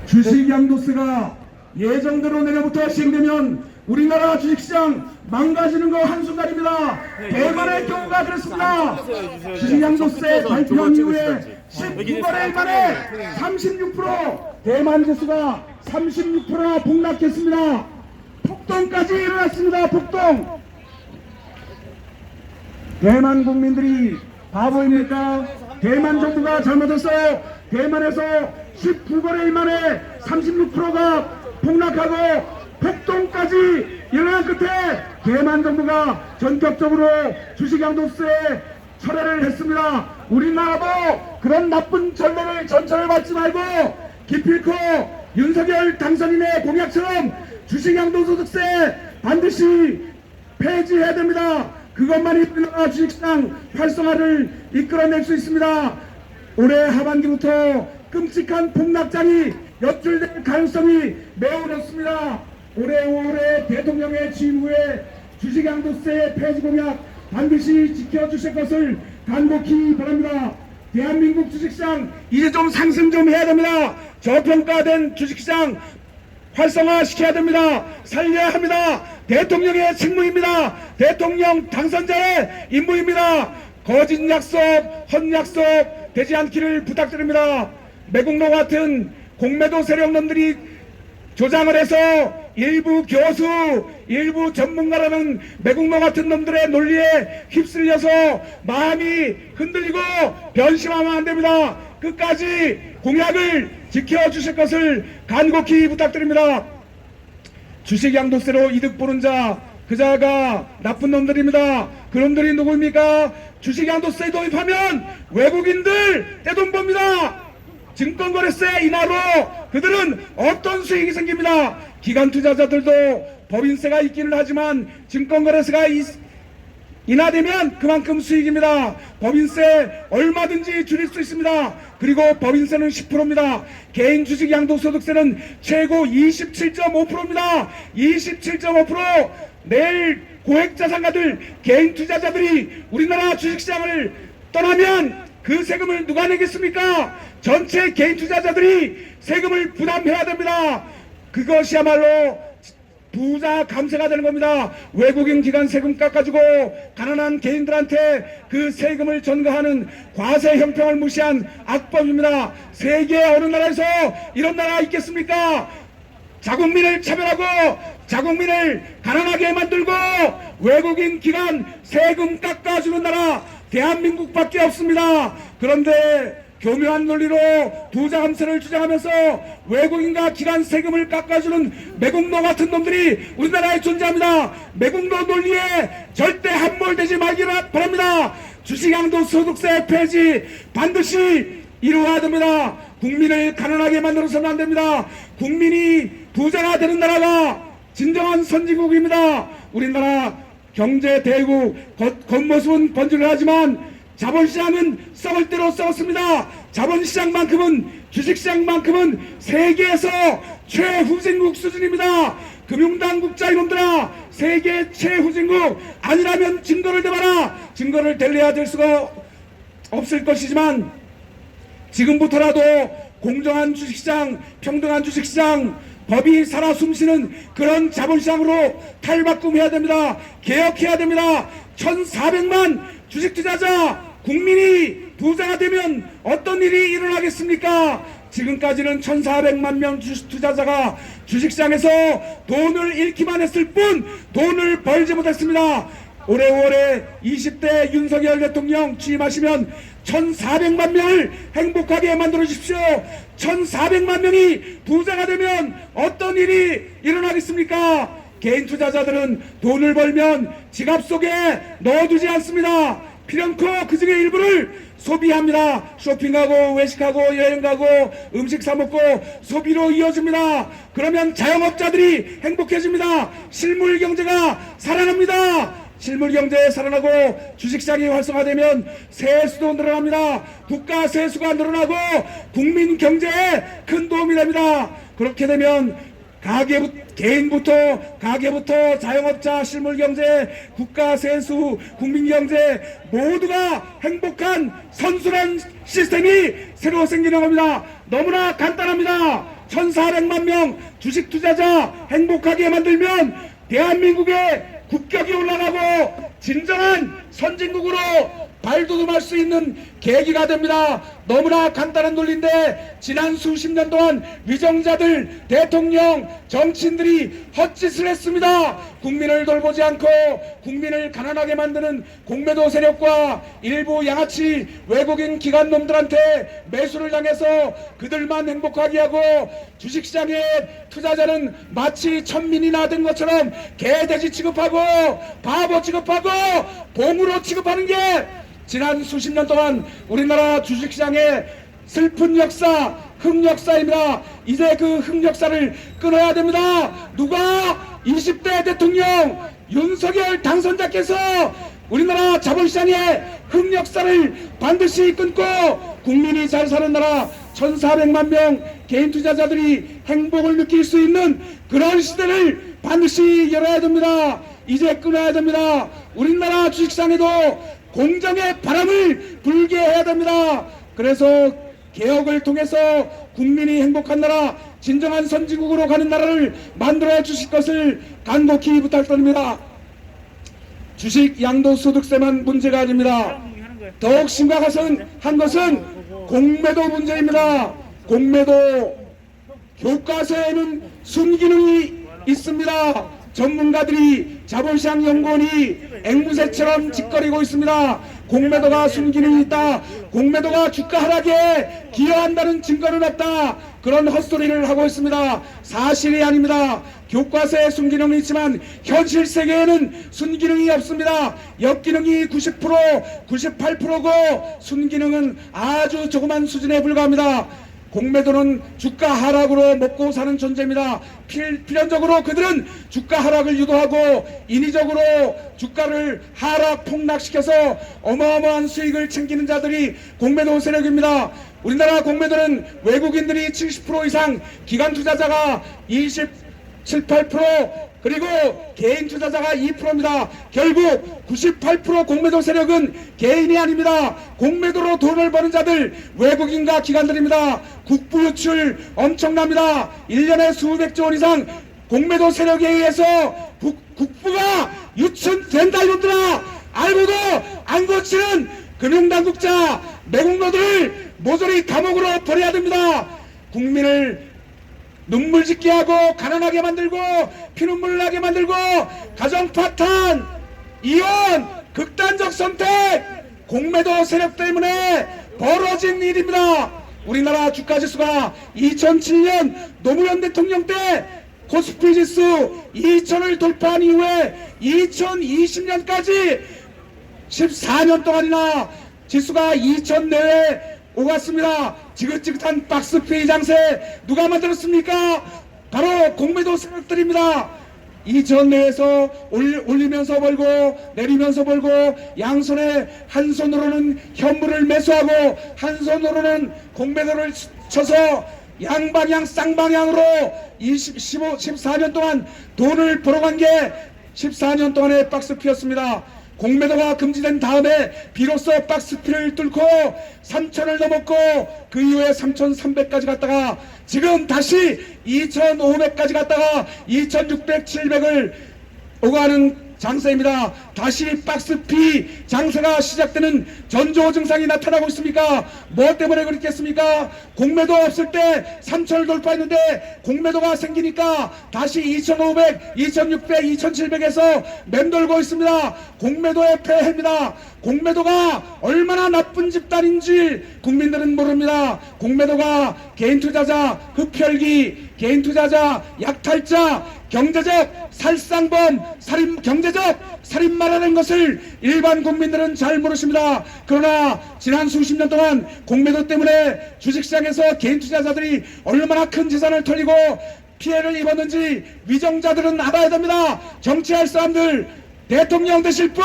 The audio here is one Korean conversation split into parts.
주식 양도세가 예정대로 내년부터 시행되면 우리나라 주식시장 망가지는 거 한순간입니다. 대만의 경우가 그렇습니다. 주식 양도세 발표한 이후에 19거래일 만에 36% 대만 지수가 36%나 폭락했습니다. 폭동까지 일어났습니다. 폭동. 대만 국민들이 바보입니까? 대만 정부가 잘못했어요. 대만에서 19거래일 만에 36%가 폭락하고 폭동까지 일어난 끝에 대만 정부가 전격적으로 주식양도세 철회를 했습니다. 우리나라도 그런 나쁜 전례를 전철을 받지 말고 기필코 윤석열 당선인의 공약처럼 주식양도소득세 반드시 폐지해야 됩니다. 그것만이 우리나라 주식시장 활성화를 이끌어낼 수 있습니다. 올해 하반기부터 끔찍한 폭락장이 엿줄될 가능성이 매우 높습니다. 올해 5월에 대통령의 취임 후에 주식양도세 폐지 공약 반드시 지켜주실 것을 간곡히 바랍니다. 대한민국 주식시장 이제 좀 상승 좀 해야 됩니다. 저평가된 주식시장 활성화시켜야 됩니다. 살려야 합니다. 대통령의 책무입니다. 대통령 당선자의 임무입니다. 거짓 약속, 헛약속 되지 않기를 부탁드립니다. 매국노 같은 공매도 세력놈들이 조장을 해서 일부 교수, 일부 전문가라는 매국노 같은 놈들의 논리에 휩쓸려서 마음이 흔들리고 변심하면 안 됩니다. 끝까지 공약을 지켜주실 것을 간곡히 부탁드립니다. 주식 양도세로 이득 보는 자, 그 자가 나쁜 놈들입니다. 그놈들이 누구입니까? 주식 양도세 도입하면 외국인들 떼돈 법니다. 증권거래세 인하로 그들은 어떤 수익이 생깁니다. 기관 투자자들도 법인세가 있기는 하지만 증권거래세가 인하되면 그만큼 수익입니다. 법인세 얼마든지 줄일 수 있습니다. 그리고 법인세는 10%입니다. 개인 주식 양도소득세는 최고 27.5%입니다. 27.5%. 내일 고액자산가들, 개인 투자자들이 우리나라 주식시장을 떠나면 그 세금을 누가 내겠습니까? 전체 개인 투자자들이 세금을 부담해야 됩니다. 그것이야말로 부자 감세가 되는 겁니다. 외국인 기관 세금 깎아주고 가난한 개인들한테 그 세금을 전가하는 과세 형평을 무시한 악법입니다. 세계 어느 나라에서 이런 나라가 있겠습니까? 자국민을 차별하고 자국민을 가난하게 만들고 외국인 기관 세금 깎아주는 나라 대한민국밖에 없습니다. 그런데 교묘한 논리로 부자 감세를 주장하면서 외국인과 기관 세금을 깎아주는 매국노 같은 놈들이 우리나라에 존재합니다. 매국노 논리에 절대 함몰되지 말기 바랍니다. 주식양도소득세 폐지 반드시 이루어야 됩니다. 국민을 가난하게 만들어서는 안 됩니다. 국민이 부자가 되는 나라가 진정한 선진국입니다. 우리나라 경제 대국 겉모습은 번지르하지만 자본시장은 썩을 대로 썩었습니다. 자본시장만큼은 주식시장만큼은 세계에서 최후진국 수준입니다. 금융당국자 이놈들아, 세계 최후진국 아니라면 증거를 대봐라. 증거를 대려야 될 수가 없을 것이지만 지금부터라도 공정한 주식시장, 평등한 주식시장, 법이 살아 숨쉬는 그런 자본시장으로 탈바꿈해야 됩니다. 개혁해야 됩니다. 1,400만 주식투자자 국민이 부자가 되면 어떤 일이 일어나겠습니까? 지금까지는 1,400만 명 주식투자자가 주식시장에서 돈을 잃기만 했을 뿐 돈을 벌지 못했습니다. 올해 5월에 20대 윤석열 대통령 취임하시면 1,400만 명을 행복하게 만들어 주십시오. 1,400만 명이 부자가 되면 어떤 일이 일어나겠습니까? 개인 투자자들은 돈을 벌면 지갑 속에 넣어두지 않습니다. 필연코 그 중에 일부를 소비합니다. 쇼핑하고 외식하고 여행가고 음식 사먹고 소비로 이어집니다. 그러면 자영업자들이 행복해집니다. 실물경제가 살아납니다. 실물경제 살아나고 주식시장이 활성화되면 세수도 늘어납니다. 국가 세수가 늘어나고 국민 경제에 큰 도움이 됩니다. 그렇게 되면 개인부터 가게부터 자영업자, 실물경제, 국가 세수, 국민경제 모두가 행복한 선순환 시스템이 새로 생기는 겁니다. 너무나 간단합니다. 1,400만 명 주식 투자자 행복하게 만들면 대한민국의 국격이 올라가고 진정한 선진국으로 발돋움할 수 있는 계기가 됩니다. 너무나 간단한 논리인데 지난 수십 년 동안 위정자들, 대통령, 정치인들이 헛짓을 했습니다. 국민을 돌보지 않고 국민을 가난하게 만드는 공매도 세력과 일부 양아치 외국인 기관놈들한테 매수를 당해서 그들만 행복하게 하고 주식시장의 투자자는 마치 천민이나 된 것처럼 개돼지 취급하고 바보 취급하고 봉으로 취급하는 게 지난 수십 년 동안 우리나라 주식시장의 슬픈 역사, 흑역사입니다. 이제 그 흑역사를 끊어야 됩니다. 누가 20대 대통령 윤석열 당선자께서 우리나라 자본시장의 흑역사를 반드시 끊고 국민이 잘 사는 나라 1,400만 명 개인 투자자들이 행복을 느낄 수 있는 그런 시대를 반드시 열어야 됩니다. 이제 끊어야 됩니다. 우리나라 주식시장에도 공정의 바람을 불게 해야 됩니다. 그래서 개혁을 통해서 국민이 행복한 나라, 진정한 선진국으로 가는 나라를 만들어 주실 것을 간곡히 부탁드립니다. 주식 양도소득세만 문제가 아닙니다. 더욱 심각한 것은 공매도 문제입니다. 공매도 교과서에는 순기능이 있습니다. 전문가들이 자본시장 연구원이 앵무새처럼 짓거리고 있습니다. 공매도가 순기능이 있다. 공매도가 주가 하락에 기여한다는 증거는 없다. 그런 헛소리를 하고 있습니다. 사실이 아닙니다. 교과서에 순기능이 있지만 현실 세계에는 순기능이 없습니다. 역기능이 90%, 98%고 순기능은 아주 조그만 수준에 불과합니다. 공매도는 주가 하락으로 먹고 사는 존재입니다. 필연적으로 그들은 주가 하락을 유도하고 인위적으로 주가를 하락 폭락시켜서 어마어마한 수익을 챙기는 자들이 공매도 세력입니다. 우리나라 공매도는 외국인들이 70% 이상, 기관 투자자가 27, 8% 그리고 개인 투자자가 2%입니다. 결국 98% 공매도 세력은 개인이 아닙니다. 공매도로 돈을 버는 자들 외국인과 기관들입니다. 국부 유출 엄청납니다. 1년에 수백조 원 이상 공매도 세력에 의해서 국부가 유출된다 이놈들아. 알고도 안 고치는 금융당국자 매국노들을 모조리 감옥으로 버려야 됩니다. 국민을 눈물 짓게 하고 가난하게 만들고 피눈물 나게 만들고 가정 파탄, 이혼, 극단적 선택, 공매도 세력 때문에 벌어진 일입니다. 우리나라 주가지수가 2007년 노무현 대통령 때 코스피 지수 2000을 돌파한 이후에 2020년까지 14년 동안이나 지수가 2000 내외 오갔습니다. 지긋지긋한 박스피 장세 누가 만들었습니까? 바로 공매도 세력들입니다. 2000 내에서 올리면서 벌고 내리면서 벌고 양손에 한 손으로는 현물을 매수하고 한 손으로는 공매도를 쳐서 양방향 쌍방향으로 14년 동안 돈을 벌어간 게 14년 동안의 박스피였습니다. 공매도가 금지된 다음에 비로소 박스피를 뚫고 3,000을 넘었고 그 이후에 3,300까지 갔다가 지금 다시 2,500까지 갔다가 2,600, 700을 오가는 장세입니다. 다시 박스피 장세가 시작되는 전조 증상이 나타나고 있습니까? 뭐 때문에 그렇겠습니까? 공매도 없을 때 3,000을 돌파했는데 공매도가 생기니까 다시 2,500, 2,600, 2,700에서 맴돌고 있습니다. 공매도의 폐해입니다. 공매도가 얼마나 나쁜 집단인지 국민들은 모릅니다. 공매도가 개인 투자자 흡혈귀, 개인 투자자 약탈자, 경제적 살상범, 경제적 살인마라는 것을 일반 국민들은 잘 모르십니다. 그러나 지난 수십 년 동안 공매도 때문에 주식시장에서 개인 투자자들이 얼마나 큰 재산을 털리고 피해를 입었는지 위정자들은 알아야 됩니다. 정치할 사람들, 대통령 되실 분,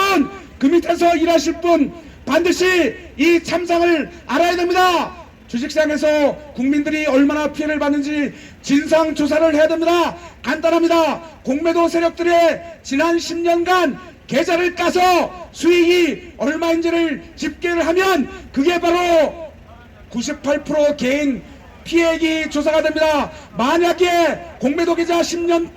그 밑에서 일하실 분 반드시 이 참상을 알아야 됩니다. 주식시장에서 국민들이 얼마나 피해를 받는지 진상조사를 해야 됩니다. 간단합니다. 공매도 세력들의 지난 10년간 계좌를 까서 수익이 얼마인지를 집계를 하면 그게 바로 98% 개인 피해액이 조사가 됩니다. 만약에 공매도 계좌 10년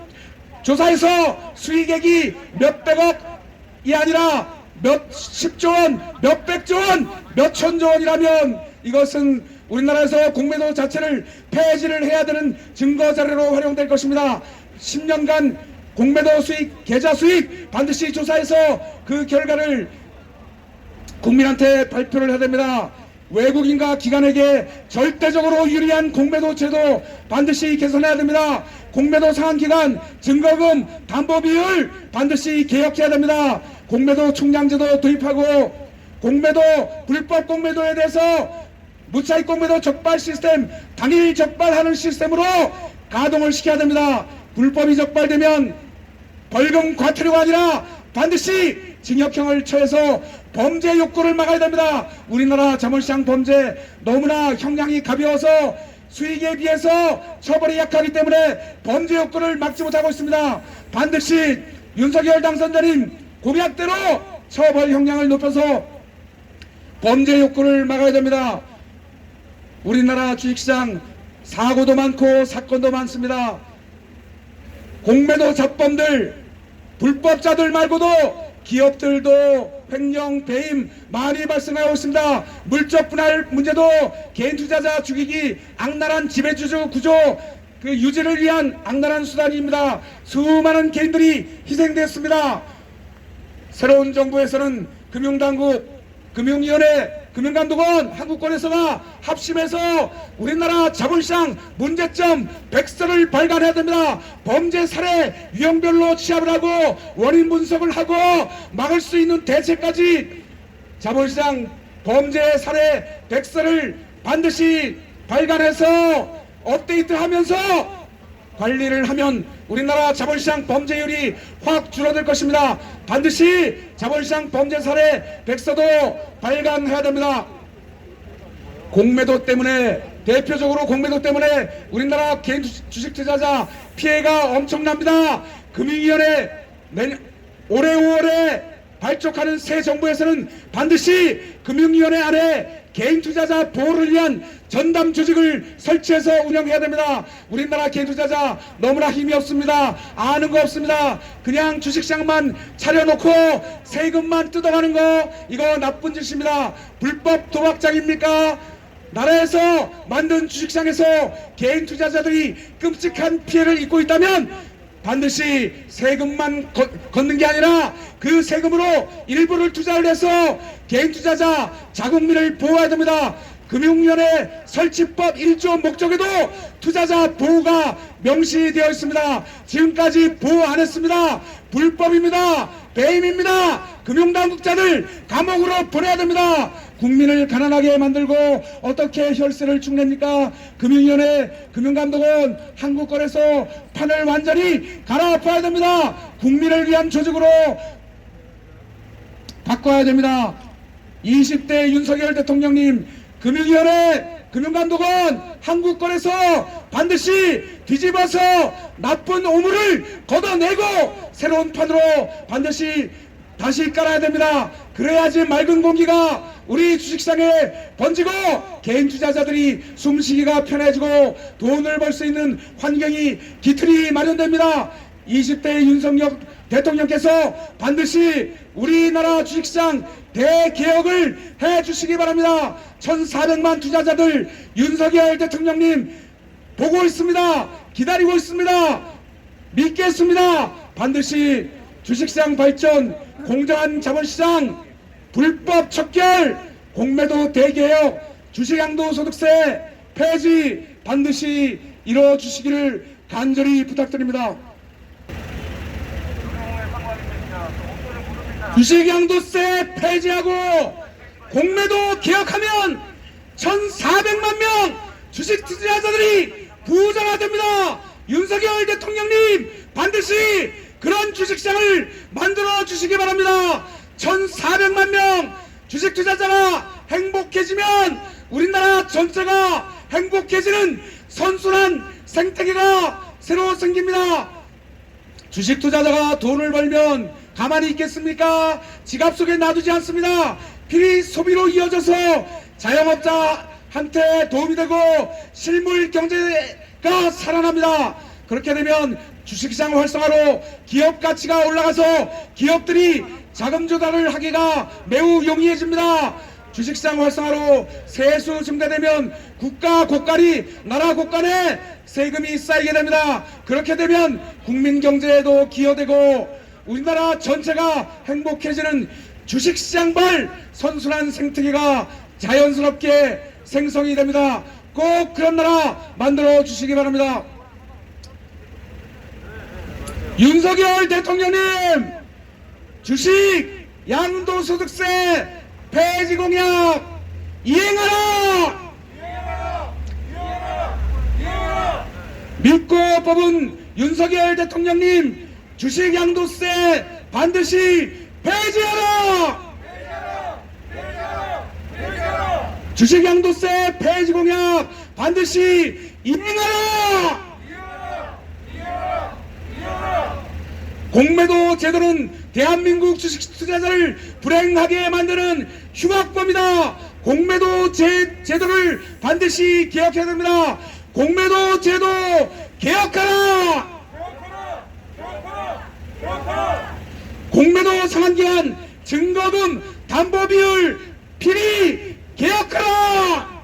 조사해서 수익액이 몇백억이 아니라 몇십조 원, 몇백조 원, 몇천조 원이라면 이것은 우리나라에서 공매도 자체를 폐지를 해야 되는 증거 자료로 활용될 것입니다. 10년간 공매도 수익, 계좌 수익 반드시 조사해서 그 결과를 국민한테 발표를 해야 됩니다. 외국인과 기관에게 절대적으로 유리한 공매도 제도 반드시 개선해야 됩니다. 공매도 상환기간, 증거금, 담보비율 반드시 개혁해야 됩니다. 공매도 총량제도 도입하고 공매도, 불법 공매도에 대해서 무차익 공매도 적발 시스템, 당일 적발하는 시스템으로 가동을 시켜야 됩니다. 불법이 적발되면 벌금 과태료가 아니라 반드시 징역형을 처해서 범죄 욕구를 막아야 됩니다. 우리나라 자본시장 범죄 너무나 형량이 가벼워서 수익에 비해서 처벌이 약하기 때문에 범죄 욕구를 막지 못하고 있습니다. 반드시 윤석열 당선자님 공약대로 처벌 형량을 높여서 범죄 욕구를 막아야 됩니다. 우리나라 주식시장 사고도 많고 사건도 많습니다. 공매도 잡범들, 불법자들 말고도 기업들도 횡령, 배임 많이 발생하고 있습니다. 물적 분할 문제도 개인 투자자 죽이기, 악랄한 지배주주 구조 그 유지를 위한 악랄한 수단입니다. 수많은 개인들이 희생되었습니다. 새로운 정부에서는 금융당국, 금융위원회, 금융감독원, 한국거래소가 합심해서 우리나라 자본시장 문제점 100선을 발간해야 됩니다. 범죄 사례 유형별로 취합을 하고 원인 분석을 하고 막을 수 있는 대책까지 자본시장 범죄 사례 100선을 반드시 발간해서 업데이트하면서 관리를 하면 우리나라 자본시장 범죄율이 확 줄어들 것입니다. 반드시 자본시장 범죄 사례 100서도 발간해야 됩니다. 공매도 때문에, 대표적으로 공매도 때문에 우리나라 개인 주식 투자자 피해가 엄청납니다. 금융위원회 올해 5월에 발족하는 새 정부에서는 반드시 금융위원회 안에 개인 투자자 보호를 위한 전담 조직을 설치해서 운영해야 됩니다. 우리나라 개인 투자자 너무나 힘이 없습니다. 아는 거 없습니다. 그냥 주식시장만 차려놓고 세금만 뜯어가는 거, 이거 나쁜 짓입니다. 불법 도박장입니까? 나라에서 만든 주식시장에서 개인 투자자들이 끔찍한 피해를 입고 있다면 반드시 세금만 걷는 게 아니라 그 세금으로 일부를 투자를 해서 개인 투자자 자국민을 보호해야 됩니다. 금융위원회 설치법 1조 목적에도 투자자 보호가 명시되어 있습니다. 지금까지 보호 안 했습니다. 불법입니다. 배임입니다. 금융당국자들 감옥으로 보내야 됩니다. 국민을 가난하게 만들고 어떻게 혈세를 축냅니까? 금융위원회, 금융감독원, 한국거래소 판을 완전히 갈아엎어야 됩니다. 국민을 위한 조직으로 바꿔야 됩니다. 20대 윤석열 대통령님, 금융위원회, 금융감독원, 한국거래소 반드시 뒤집어서 나쁜 오물을 걷어내고 새로운 판으로 반드시 다시 깔아야 됩니다. 그래야지 맑은 공기가 우리 주식시장에 번지고 개인 투자자들이 숨쉬기가 편해지고 돈을 벌 수 있는 환경이 기틀이 마련됩니다. 20대 윤석열 대통령께서 반드시 우리나라 주식시장 대개혁을 해주시기 바랍니다. 1,400만 투자자들 윤석열 대통령님 보고 있습니다. 기다리고 있습니다. 믿겠습니다. 반드시 주식시장 발전, 공정한 자본시장, 불법 척결, 공매도 대개혁, 주식양도소득세 폐지 반드시 이뤄주시기를 간절히 부탁드립니다. 주식양도세 폐지하고 공매도 개혁하면 1,400만 명 주식 투자자들이 부자가 됩니다. 윤석열 대통령님 반드시 그런 주식시장을 만들어 주시기 바랍니다. 1,400만 명 주식 투자자가 행복해지면 우리나라 전체가 행복해지는 선순환 생태계가 새로 생깁니다. 주식 투자자가 돈을 벌면 가만히 있겠습니까? 지갑 속에 놔두지 않습니다. 필히 소비로 이어져서 자영업자 한테 도움이 되고 실물 경제가 살아납니다. 그렇게 되면 주식시장 활성화로 기업 가치가 올라가서 기업들이 자금 조달을 하기가 매우 용이해집니다. 주식시장 활성화로 세수 증대되면 국가 곳간이 나라 곳간에 세금이 쌓이게 됩니다. 그렇게 되면 국민 경제에도 기여되고 우리나라 전체가 행복해지는 주식시장발 선순환 생태계가 자연스럽게 생성이 됩니다. 꼭 그런 나라 만들어 주시기 바랍니다. 윤석열 대통령님, 주식 양도소득세 폐지 공약 이행하라! 믿고 뽑은 윤석열 대통령님, 주식 양도세 반드시 폐지하라! 주식 양도세 폐지 공약 반드시 이행하라! 공매도 제도는 대한민국 주식 투자자를 불행하게 만드는 흉악범이다. 공매도 제도를 반드시 개혁해야 됩니다. 공매도 제도 개혁하라! 공매도 상한기한 증거금 담보비율 필히 개혁하라!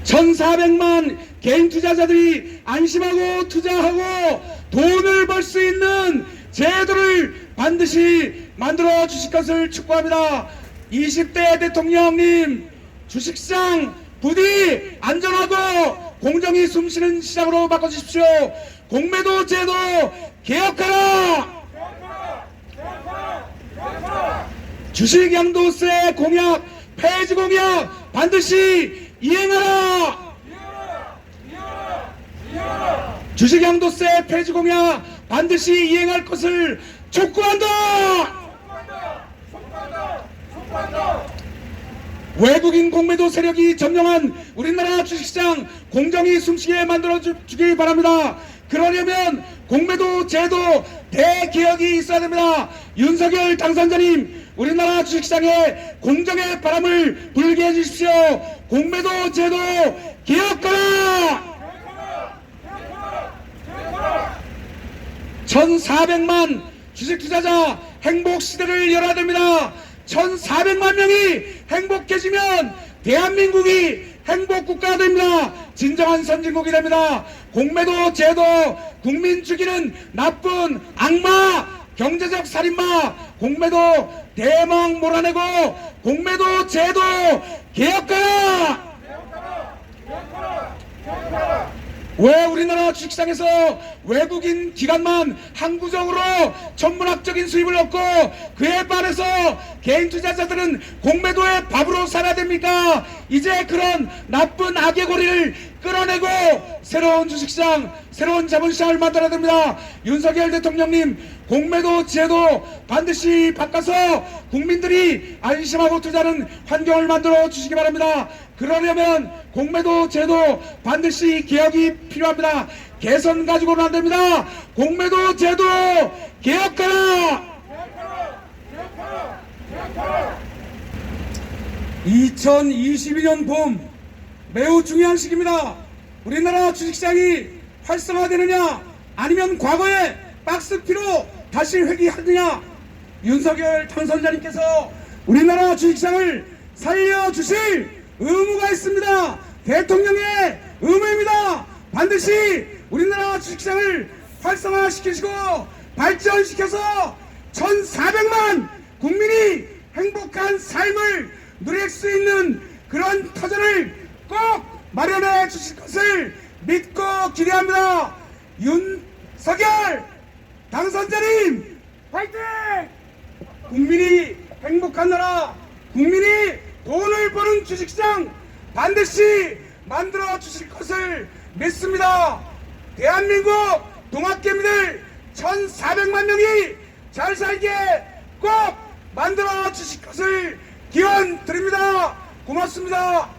1,400만 개인 투자자들이 안심하고 투자하고 돈을 벌 수 있는 제도를 반드시 만들어 주실 것을 축구합니다. 20대 대통령님, 주식시장 부디 안전하고 공정이 숨쉬는 시장으로 바꿔주십시오. 공매도 제도 개혁하라! 주식 양도세 공약, 폐지 공약 반드시 이행하라! 주식 양도세 폐지 공약 반드시 이행할 것을 촉구한다! 외국인 공매도 세력이 점령한 우리나라 주식시장 공정이 숨쉬게 만들어주기 바랍니다. 그러려면 공매도 제도 대개혁이 있어야 됩니다. 윤석열 당선자님, 우리나라 주식시장에 공정의 바람을 불게 해주십시오. 공매도 제도 개혁하라! 1,400만 주식투자자 행복시대를 열어야 됩니다. 1,400만 명이 행복해지면 대한민국이 행복국가가 됩니다. 진정한 선진국이 됩니다. 공매도 제도 국민 죽이는 나쁜 악마, 경제적 살인마, 공매도 대망 몰아내고 공매도 제도 개혁하라! 왜 우리나라 주식시장에서 외국인 기관만 항구적으로 천문학적인 수입을 얻고 그에 반해서 개인 투자자들은 공매도의 밥으로 살아야 됩니까? 이제 그런 나쁜 악의 고리를 끌어내고 새로운 주식시장, 새로운 자본시장을 만들어야 됩니다. 윤석열 대통령님, 공매도 제도 반드시 바꿔서 국민들이 안심하고 투자하는 환경을 만들어 주시기 바랍니다. 그러려면 공매도 제도 반드시 개혁이 필요합니다. 개선 가지고는 안 됩니다. 공매도 제도 개혁하라! 2022년 봄 매우 중요한 시기입니다. 우리나라 주식시장이 활성화되느냐 아니면 과거의 박스피로 다시 회귀하느냐, 윤석열 당선자님께서 우리나라 주식시장을 살려주실 의무가 있습니다. 대통령의 의무입니다. 반드시 우리나라 주식시장을 활성화시키시고 발전시켜서 1,400만 국민이 행복한 삶을 누릴 수 있는 그런 터전을 꼭 마련해 주실 것을 믿고 기대합니다. 윤석열 당선자님 화이팅! 국민이 행복한 나라, 국민이 돈을 버는 주식시장 반드시 만들어 주실 것을 믿습니다. 대한민국 동학개미들 1,400만 명이 잘 살게 꼭 만들어 주실 것을 기원 드립니다. 고맙습니다.